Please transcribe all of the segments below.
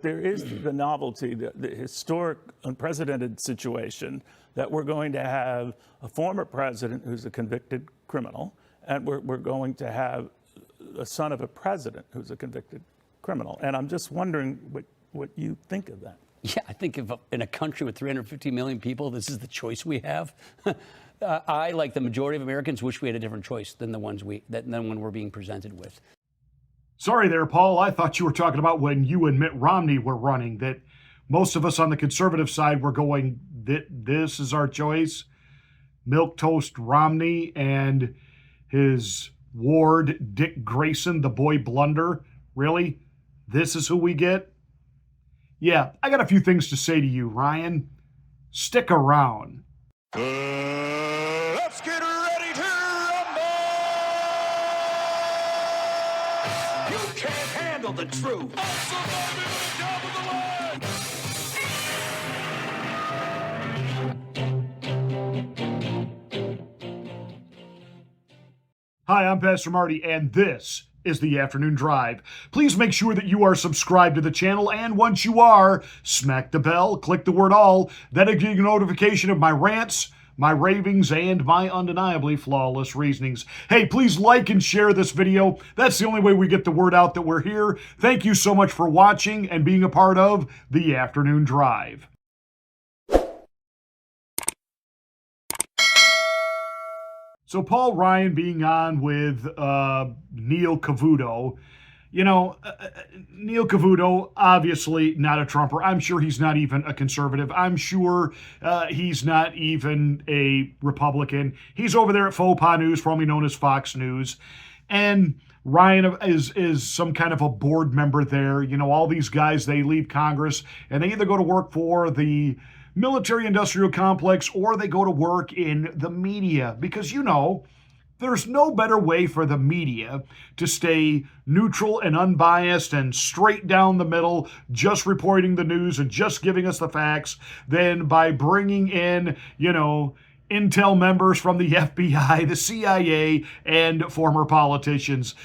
There is the novelty, the historic, unprecedented situation that we're going to have a former president who's a convicted criminal, and we're going to have a son of a president who's a convicted criminal. And I'm just wondering what you think of that. Yeah, I think if in a country with 350 million people, this is the choice we have. I, like the majority of Americans, wish we had a different choice than the one we're being presented with. Sorry there, Paul. I thought you were talking about when you and Mitt Romney were running, that most of us on the conservative side were going, this is our choice. Milquetoast Romney and his ward, Dick Grayson, the boy blunder. Really? This is who we get? Yeah, I got a few things to say to you, Ryan. Stick around. Let's get ready to rumble! You can't handle the truth. Hi, I'm Pastor Marty, and this is the Afternoon Drive. Please make sure that you are subscribed to the channel, and once you are, smack the bell, click the word all. That'll give you a notification of my rants, my ravings, and my undeniably flawless reasonings. Hey, please like and share this video. That's the only way we get the word out that we're here. Thank you so much for watching and being a part of the Afternoon Drive. So Paul Ryan being on with Neil Cavuto, Neil Cavuto, obviously not a Trumper. I'm sure he's not even a conservative. I'm sure he's not even a Republican. He's over there at Faux Pas News, formerly known as Fox News. And Ryan is some kind of a board member there. You know, all these guys, they leave Congress and they either go to work for the military-industrial complex or they go to work in the media, because, there's no better way for the media to stay neutral and unbiased and straight down the middle, just reporting the news and just giving us the facts, than by bringing in, intel members from the FBI, the CIA, and former politicians,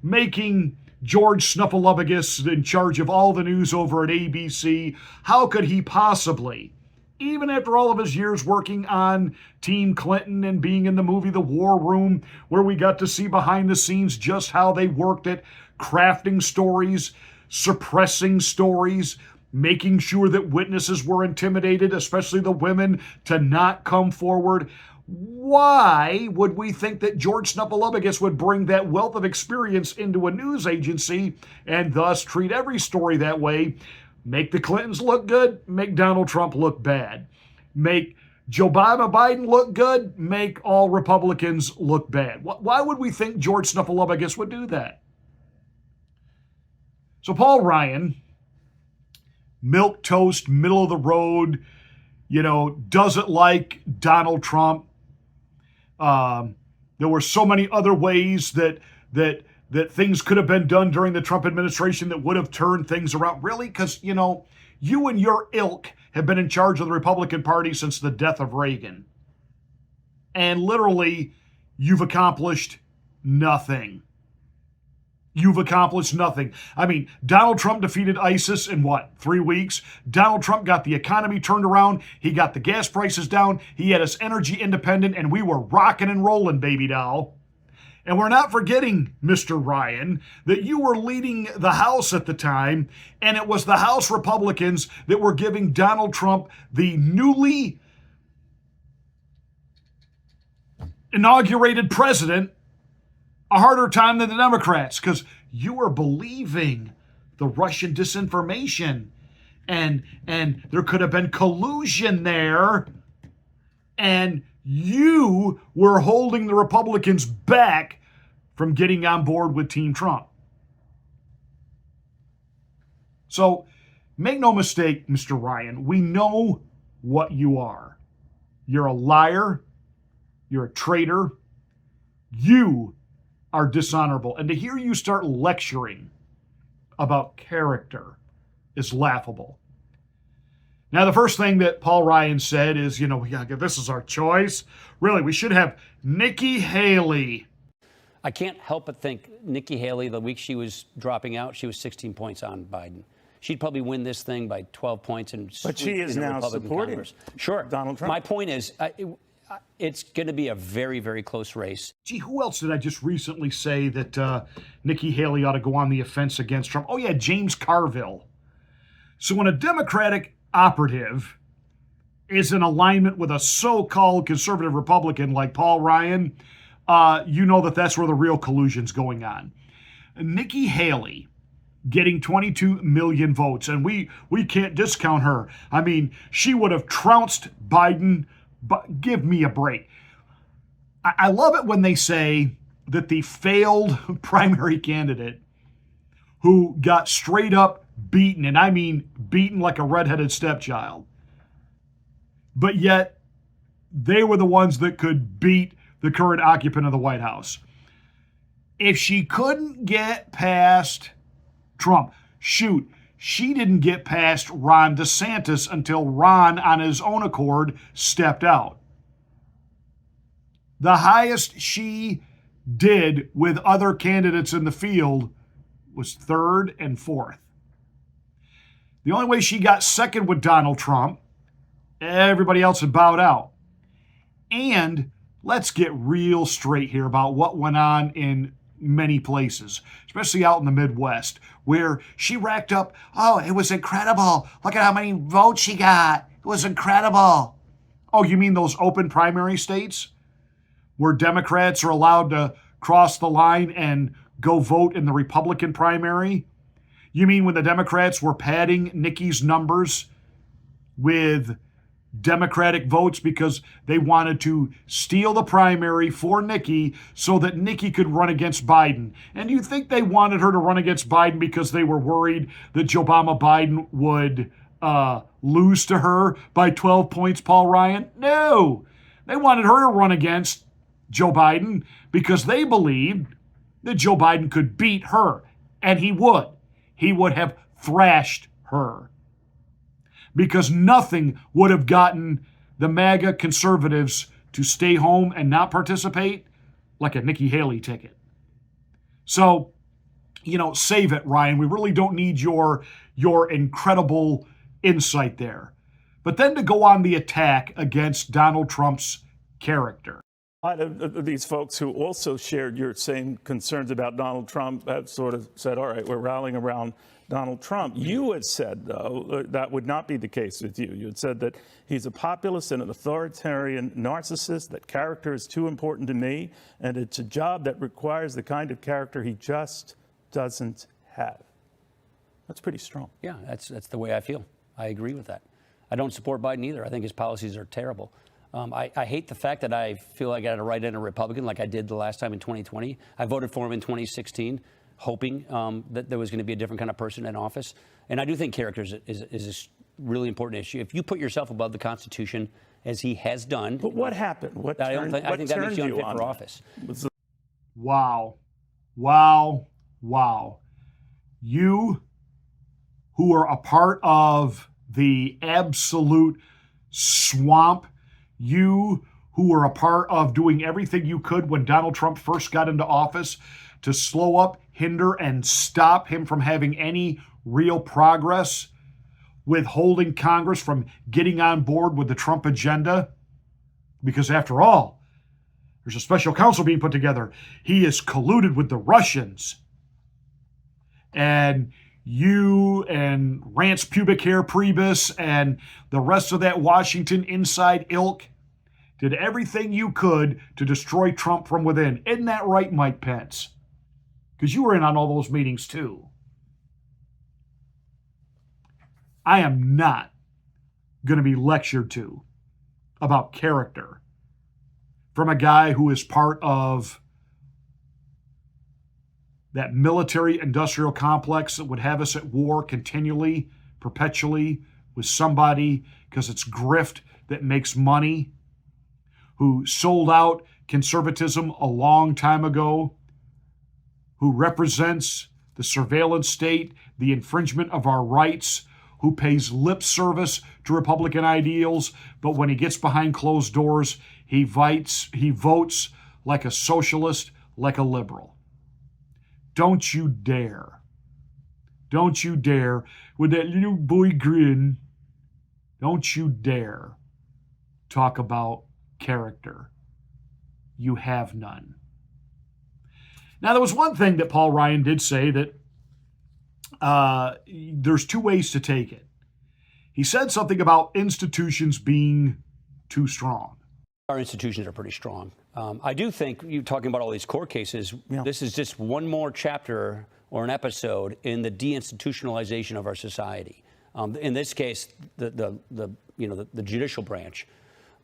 making George Snuffleupagus in charge of all the news over at ABC. How could he possibly, even after all of his years working on Team Clinton and being in the movie The War Room, where we got to see behind the scenes just how they worked at crafting stories, suppressing stories, making sure that witnesses were intimidated, especially the women, to not come forward. Why would we think that George Snuffleupagus would bring that wealth of experience into a news agency and thus treat every story that way? Make the Clintons look good, make Donald Trump look bad. Make Joe Biden look good, make all Republicans look bad. Why would we think George Snuffleupagus would do that? So Paul Ryan, milquetoast, middle of the road, doesn't like Donald Trump. There were so many other ways that things could have been done during the Trump administration that would have turned things around. Really? Because, you and your ilk have been in charge of the Republican Party since the death of Reagan. And literally, you've accomplished nothing. You've accomplished nothing. I mean, Donald Trump defeated ISIS in 3 weeks? Donald Trump got the economy turned around. He got the gas prices down. He had us energy independent, and we were rocking and rolling, baby doll. And we're not forgetting, Mr. Ryan, that you were leading the House at the time, and it was the House Republicans that were giving Donald Trump, the newly inaugurated president, a harder time than the Democrats, because you were believing the Russian disinformation, and there could have been collusion there, and you were holding the Republicans back from getting on board with Team Trump. So make no mistake, Mr. Ryan, we know what you are. You're a liar. You're a traitor. You are dishonorable. And to hear you start lecturing about character is laughable. Now, the first thing that Paul Ryan said is, this is our choice. Really, we should have Nikki Haley. I can't help but think Nikki Haley, the week she was dropping out, she was 16 points on Biden. she'd probably win this thing by 12 points and But she sweep is in a now Republican supporting Congress. Sure. Donald Trump. My point is, it's going to be a very, very close race. Gee, who else did I just recently say that Nikki Haley ought to go on the offense against Trump? Oh, yeah, James Carville. So when a Democratic operative is in alignment with a so-called conservative Republican like Paul Ryan, you know that that's where the real collusion's going on. Nikki Haley getting 22 million votes, and we can't discount her. I mean, she would have trounced Biden, but give me a break. I love it when they say that the failed primary candidate who got straight up beaten, and I mean beaten like a redheaded stepchild, but yet they were the ones that could beat the current occupant of the White House. If she couldn't get past Trump, shoot, she didn't get past Ron DeSantis until Ron, on his own accord, stepped out. The highest she did with other candidates in the field was third and fourth. The only way she got second with Donald Trump, everybody else had bowed out. And let's get real straight here about what went on in many places, especially out in the Midwest, where she racked up, oh, it was incredible. Look at how many votes she got. It was incredible. Oh, you mean those open primary states where Democrats are allowed to cross the line and go vote in the Republican primary? You mean when the Democrats were padding Nikki's numbers with Democratic votes because they wanted to steal the primary for Nikki so that Nikki could run against Biden? And you think they wanted her to run against Biden because they were worried that Joe Biden would lose to her by 12 points, Paul Ryan? No. They wanted her to run against Joe Biden because they believed that Joe Biden could beat her, and he would. He would have thrashed her, because nothing would have gotten the MAGA conservatives to stay home and not participate like a Nikki Haley ticket. So, save it, Ryan. We really don't need your incredible insight there. But then to go on the attack against Donald Trump's character. A lot of these folks who also shared your same concerns about Donald Trump have sort of said, all right, we're rallying around Donald Trump. You had said, though, that would not be the case with you. You had said that he's a populist and an authoritarian narcissist, that character is too important to me, and it's a job that requires the kind of character he just doesn't have. That's pretty strong. Yeah, that's the way I feel. I agree with that. I don't support Biden either. I think his policies are terrible. I hate the fact that I feel like I got to write in a Republican like I did the last time in 2020. I voted for him in 2016, hoping that there was going to be a different kind of person in office. And I do think character is a really important issue. If you put yourself above the Constitution, as he has done. But what happened? I think that makes you unfit for office. Wow. Wow. Wow. You, who are a part of the absolute swamp, you who were a part of doing everything you could when Donald Trump first got into office to slow up, hinder, and stop him from having any real progress, withholding Congress from getting on board with the Trump agenda. Because after all, there's a special counsel being put together. He is colluded with the Russians. And you and Rance Pubic Hair Priebus and the rest of that Washington inside ilk did everything you could to destroy Trump from within. Isn't that right, Mike Pence? Because you were in on all those meetings too. I am not going to be lectured to about character from a guy who is part of that military-industrial complex that would have us at war continually, perpetually, with somebody because it's grift that makes money, who sold out conservatism a long time ago, who represents the surveillance state, the infringement of our rights, who pays lip service to Republican ideals, but when he gets behind closed doors, he votes like a socialist, like a liberal. Don't you dare Don't you dare, with that little boy grin, don't you dare talk about character. You have none. Now, there was one thing that Paul Ryan did say that there's two ways to take it. He said something about institutions being too strong. Our institutions are pretty strong. I do think you talking about all these court cases. Yeah. This is just one more chapter or an episode in the deinstitutionalization of our society. In this case, the judicial branch.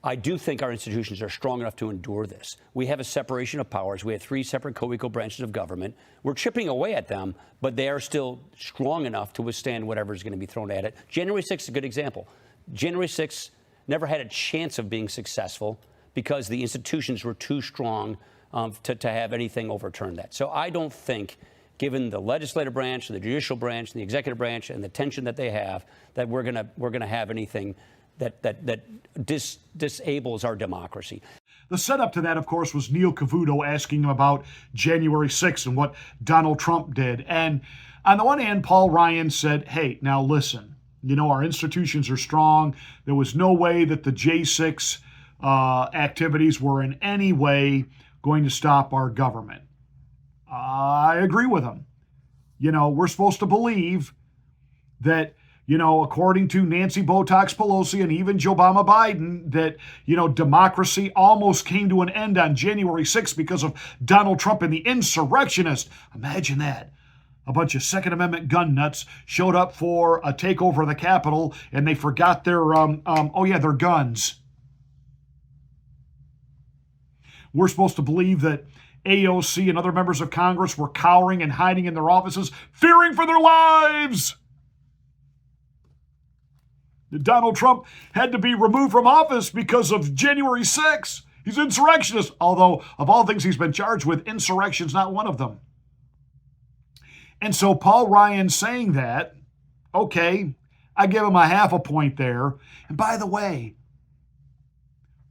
I do think our institutions are strong enough to endure this. We have a separation of powers. We have 3 separate co-equal branches of government. We're chipping away at them, but they are still strong enough to withstand whatever is going to be thrown at it. January 6th is a good example. January 6th never had a chance of being successful because the institutions were too strong to have anything overturn that. So I don't think, given the legislative branch, the judicial branch, the executive branch, and the tension that they have, that we're gonna have anything that disables our democracy. The setup to that, of course, was Neil Cavuto asking him about January 6th and what Donald Trump did. And on the one hand, Paul Ryan said, hey, now listen, our institutions are strong. There was no way that the J6 activities were in any way going to stop our government. I agree with him. We're supposed to believe that, according to Nancy Botox Pelosi and even Joe Obama Biden, that, democracy almost came to an end on January 6th because of Donald Trump and the insurrectionists. Imagine that. A bunch of Second Amendment gun nuts showed up for a takeover of the Capitol, and they forgot their, their guns. We're supposed to believe that AOC and other members of Congress were cowering and hiding in their offices, fearing for their lives. Donald Trump had to be removed from office because of January 6th. He's an insurrectionist, although of all things he's been charged with, insurrection's not one of them. And so Paul Ryan saying that, okay, I give him a half a point there. And by the way,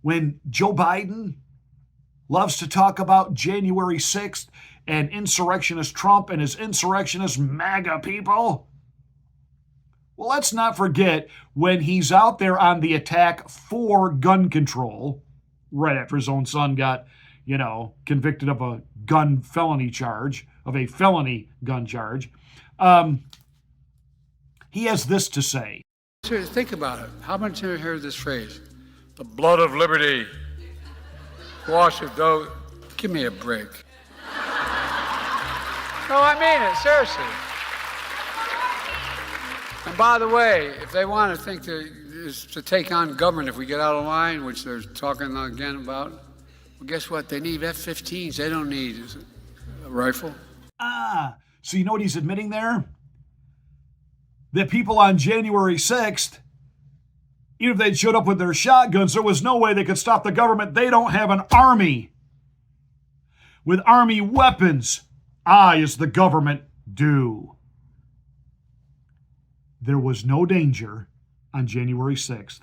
when Joe Biden loves to talk about January 6th and insurrectionist Trump and his insurrectionist MAGA people, well, let's not forget when he's out there on the attack for gun control, right after his own son got, convicted of a felony gun charge. He has this to say. Seriously, think about it. How many times have you heard this phrase? The blood of liberty. Wash it, though. Give me a break. No, I mean it, seriously. And by the way, if they want to think to take on government if we get out of line, which they're talking again about, well, guess what? They need F-15s. They don't need a rifle. So you know what he's admitting there? That people on January 6th, even if they'd showed up with their shotguns, there was no way they could stop the government. They don't have an army with army weapons. As the government do. There was no danger on January 6th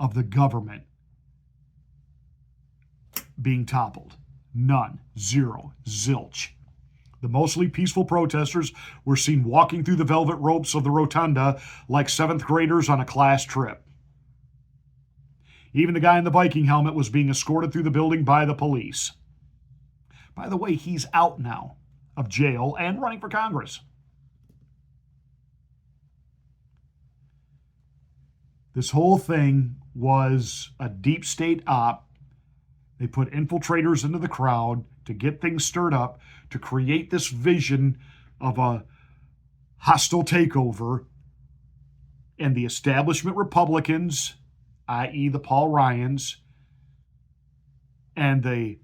of the government being toppled. None. Zero. Zilch. The mostly peaceful protesters were seen walking through the velvet ropes of the rotunda like 7th graders on a class trip. Even the guy in the Viking helmet was being escorted through the building by the police. By the way, he's out now of jail and running for Congress. This whole thing was a deep state op. They put infiltrators into the crowd to get things stirred up, to create this vision of a hostile takeover. And the establishment Republicans, i.e. the Paul Ryans, and the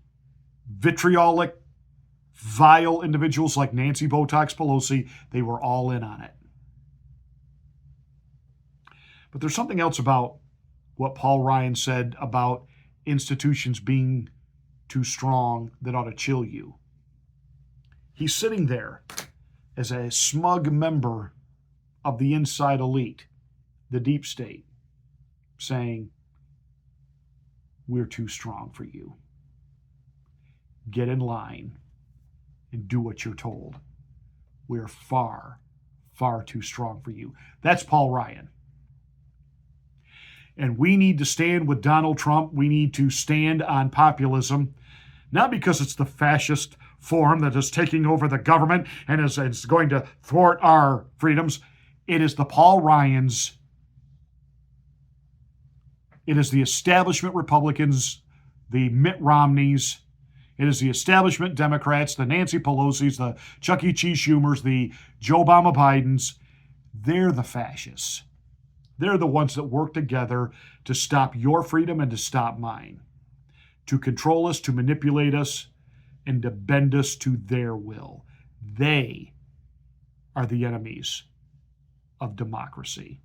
vitriolic, vile individuals like Nancy Botox Pelosi, they were all in on it. But there's something else about what Paul Ryan said about institutions being too strong that ought to chill you. He's sitting there as a smug member of the inside elite, the deep state, saying, we're too strong for you. Get in line and do what you're told. We're far far too strong for you. That's Paul Ryan. And we need to stand with Donald Trump. We need to stand on populism, not because it's the fascist form that is taking over the government and is going to thwart our freedoms. It is the Paul Ryans. It is the establishment Republicans, the Mitt Romneys. It is the establishment Democrats, the Nancy Pelosi's, the Chuck E. Cheese Schumers, the Joe Obama Bidens. They're the fascists. They're the ones that work together to stop your freedom and to stop mine, to control us, to manipulate us, and to bend us to their will. They are the enemies of democracy.